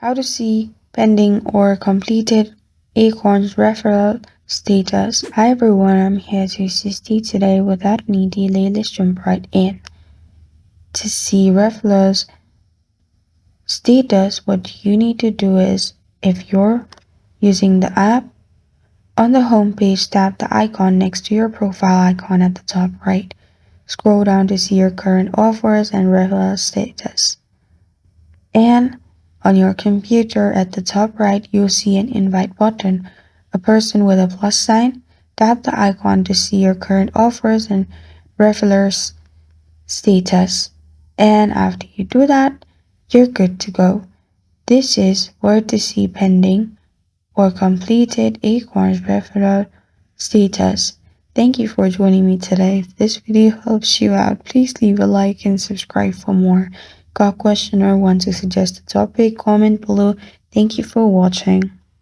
How to see pending or completed Acorns Referral Status. Hi everyone, I'm here to assist you today. Without any delay, let's jump right in. To see referrals status, what you need to do is, if you're using the app, on the home page, tap the icon next to your profile icon at the top right. Scroll down to see your current offers and referral status. And on your computer at the top right, you'll see an invite button, a person with a plus sign. Tap the icon to see your current offers and referrals status. And after you do that, you're good to go. This is where to see pending or completed Acorns referral status. Thank you for joining me today. If this video helps you out, please leave a like and subscribe for more. Got a question or want to suggest a topic? Comment below. Thank you for watching.